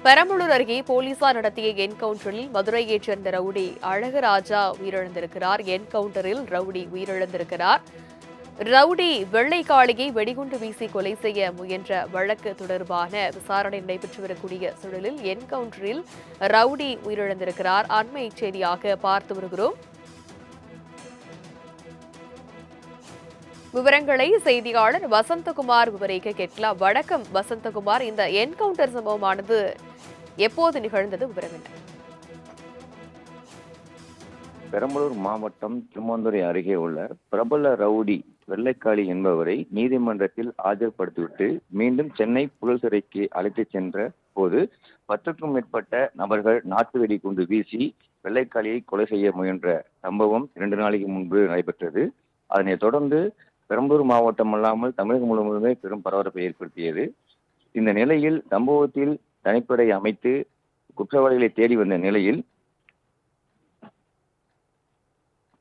பெரம்பலூர் அருகே போலீசார் நடத்திய என்கவுண்டரில் மதுரையைச் சேர்ந்த ரவுடி அழகுராஜா உயிரிழந்திருக்கிறார். என்கவுண்டரில் ரவுடி உயிரிழந்திருக்கிறார். ரவுடி வெள்ளைக்காளியை வெடிகுண்டு வீசி கொலை செய்ய முயன்ற வழக்கு தொடர்பான விசாரணை நடைபெற்று வரக்கூடிய சூழலில் என்கவுண்டரில் ரவுடி உயிரிழந்திருக்கிறார். அண்மை செய்தியாக பார்த்து வருகிறோம். விவரங்களை செய்தியாளர் வசந்தகுமார் விவரிக்க கேட்கலாம். வணக்கம் வசந்தகுமார், இந்த என்கவுண்டர் சம்பவமானது எப்போது நிகழ்ந்தது? விவரம் என்ன? பெரம்பலூர் மாவட்டம் திருமாந்துறை அருகே உள்ள பிரபல ரவுடி வெள்ளைக்காளி என்பவரை நீதிமன்றத்தில் ஆஜர்படுத்திவிட்டு மீண்டும் சென்னை புழல் சிறைக்கு அழைத்துச் சென்ற போது 10க்கும் மேற்பட்ட நபர்கள் நாட்டு வெடி குண்டு வீசி வெள்ளைக்காளியை கொலை செய்ய முயன்ற சம்பவம் 2 நாளைக்கு முன்பு நடைபெற்றது. அதனைத் தொடர்ந்து பெரம்பலூர் மாவட்டம் அல்லாமல் தமிழகம் முழுவதுமே பெரும் பரபரப்பை ஏற்படுத்தியது. இந்த நிலையில் சம்பவத்தில் தனிப்படை அமைத்து குற்றவாளிகளை தேடி வந்த நிலையில்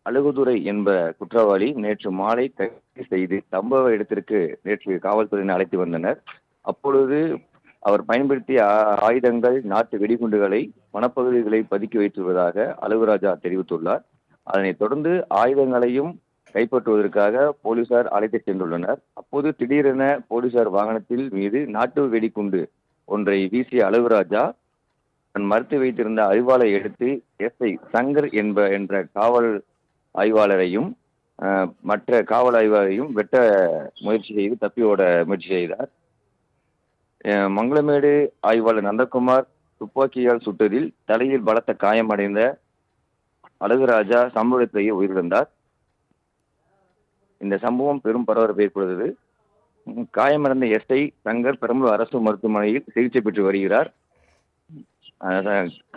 அழகுதுரை என்ப குற்றவாளி நேற்று மாலை கைது செய்து சம்பவ இடத்திற்கு நேற்று காவல்துறையினர் அழைத்து வந்தனர். அப்பொழுது அவர் பயன்படுத்திய ஆயுதங்கள் நாட்டு வெடிகுண்டுகளை வனப்பகுதிகளை பதுக்கி வைத்துள்ளதாக அழகுராஜா தெரிவித்துள்ளார். அதனைத் தொடர்ந்து ஆயுதங்களையும் கைப்பற்றுவதற்காக போலீசார் அழைத்து சென்றுள்ளனர். அப்போது திடீரென போலீசார் வாகனத்தில் மீது நாட்டு வெடிகுண்டு ஒன்றை வீசிய அழகுராஜா தன் மறைத்து வைத்திருந்த அறிவாளை எடுத்து எஸ்ஐ சங்கர் என்ற காவல் ஆய்வாளரையும் மற்ற காவல் ஆய்வாளரையும் வெட்ட முயற்சி செய்து தப்பியோட முயற்சி செய்தார். மங்களமேடு ஆய்வாளர் நந்தகுமார் துப்பாக்கியால் சுட்டதில் தலையில் பலத்த காயமடைந்த அழகுராஜா சம்பவத்திலேயே உயிரிழந்தார். இந்த சம்பவம் பெரும் பரபரப்பை ஏற்படுத்தது. காயமடைந்த எஸ்ஐ சங்கர் பெரம்பலூர் அரசு மருத்துவமனையில் சிகிச்சை பெற்று வருகிறார்.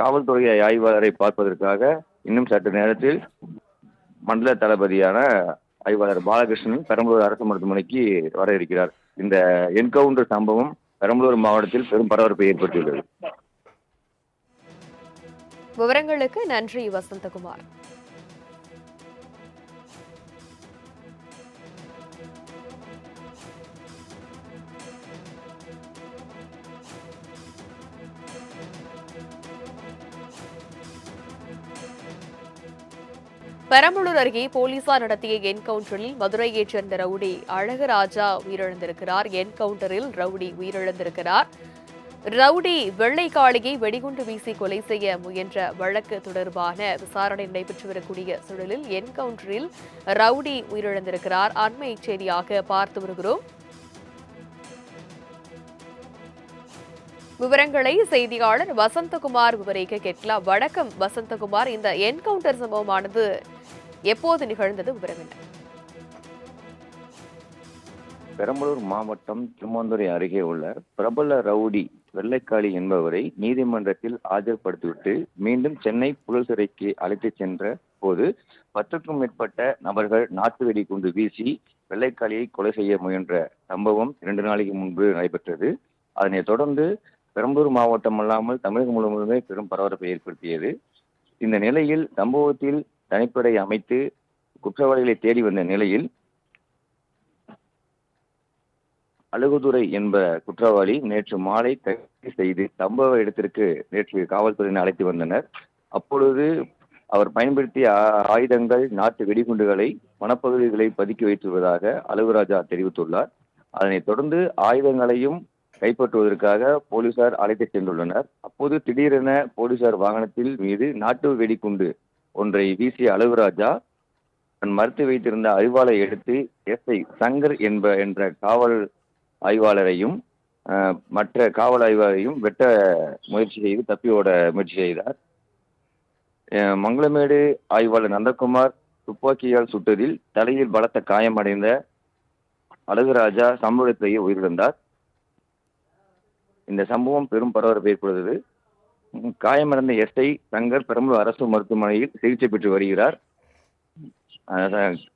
காவல்துறை ஆய்வாளரை பார்ப்பதற்காக இன்னும் சற்று நேரத்தில் மண்டல தளபதியான ஆய்வாளர் பாலகிருஷ்ணன் பெரம்பலூர் அரசு மருத்துவமனைக்கு வர இருக்கிறார். இந்த என்கவுண்டர் சம்பவம் பெரம்பலூர் மாவட்டத்தில் பெரும் பரபரப்பை ஏற்படுத்தியுள்ளது. விவரங்களுக்கு நன்றி வசந்தகுமார். பெரம்பலூர் அருகே போலீசார் நடத்திய என்கவுண்டரில் மதுரையைச் சேர்ந்த ரவுடி அழகுராஜா உயிரிழந்திருக்கிறார். என்கவுண்டரில் ரவுடி உயிரிழந்திருக்கிறார். ரவுடி வெள்ளைக்காளியை வெடிகுண்டு வீசி கொலை செய்ய முயன்ற வழக்கு தொடர்பான விசாரணை நடைபெற்று வரக்கூடிய சூழலில் என்கவுண்டரில் ரவுடி உயிரிழந்திருக்கிறார். அண்மை செய்தியாக பார்த்து வருகிறோம். விவரங்களை செய்தியாளர் வசந்தகுமார் விவரிக்க கேட்கலாம். வணக்கம் வசந்தகுமார், இந்த என்கவுண்டர் சம்பவமானது எப்போது நிகழ்ந்தது? விவரம் என்ன? பெரம்பலூர் மாவட்டம் திருமாந்துறை அருகே உள்ள பிரபல ரவுடி வெள்ளைக்காளி என்பவரை நீதிமன்றத்தில் ஆஜர்படுத்திவிட்டு மீண்டும் சென்னை புழல் சிறைக்கு அழைத்துச் சென்ற போது 10க்கும் மேற்பட்ட நபர்கள் நாட்டு வெடி குண்டு வீசி வெள்ளைக்காளியை கொலை செய்ய முயன்ற சம்பவம் 2 நாளைக்கு முன்பு நடைபெற்றது. அதனைத் தொடர்ந்து பெரம்பலூர் மாவட்டம் அல்லாமல் தமிழகம் முழுவதுமே பெரும் பரபரப்பை ஏற்படுத்தியது. இந்த நிலையில் சம்பவத்தில் தனிப்படை அமைத்து குற்றவாளிகளை தேடி வந்த நிலையில் அழகுதுரை என்ப குற்றவாளி நேற்று மாலை கைது செய்து சம்பவ இடத்திற்கு நேற்று காவல்துறையினர் அழைத்து வந்தனர். அப்பொழுது அவர் பயன்படுத்திய ஆயுதங்கள் நாட்டு வெடிகுண்டுகளை வனப்பகுதிகளை பதுக்கி வைத்துள்ளதாக அழகுராஜா தெரிவித்துள்ளார். அதனைத் தொடர்ந்து ஆயுதங்களையும் கைப்பற்றுவதற்காக போலீசார் அழைத்து சென்றுள்ளனர். அப்போது திடீரென போலீசார் வாகனத்தில் மீது நாட்டு வெடிகுண்டு ஒன்றை வீசிய அழகுராஜா தன் மறைத்து வைத்திருந்த அறிவாளை எடுத்து எஸ்ஐ சங்கர் என்ற காவல் ஆய்வாளரையும் மற்ற காவல் ஆய்வாளரையும் வெட்ட முயற்சி செய்து தப்பியோட முயற்சி செய்தார். மங்களமேடு ஆய்வாளர் நந்தகுமார் துப்பாக்கியால் சுட்டதில் தலையில் பலத்த காயமடைந்த அழகுராஜா சம்பவத்திலேயே உயிரிழந்தார். இந்த சம்பவம் பெரும் பரபரப்பை ஏற்படுத்தது. காயமடைந்த எஸ்ஐ சங்கர் பெரம்பலூர் அரசு மருத்துவமனையில் சிகிச்சை பெற்று வருகிறார்.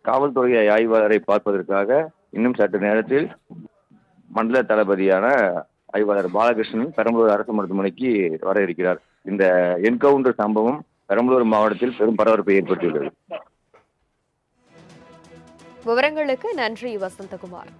காவல்துறை ஆய்வாளரை பார்ப்பதற்காக இன்னும் சற்று நேரத்தில் மண்டல தளபதியான ஆய்வாளர் பாலகிருஷ்ணன் பெரம்பலூர் அரசு மருத்துவமனைக்கு வர இருக்கிறார். இந்த என்கவுண்டர் சம்பவம் பெரம்பலூர் மாவட்டத்தில் பெரும் பரபரப்பை ஏற்படுத்தியுள்ளது. விவரங்களுக்கு நன்றி வசந்தகுமார்.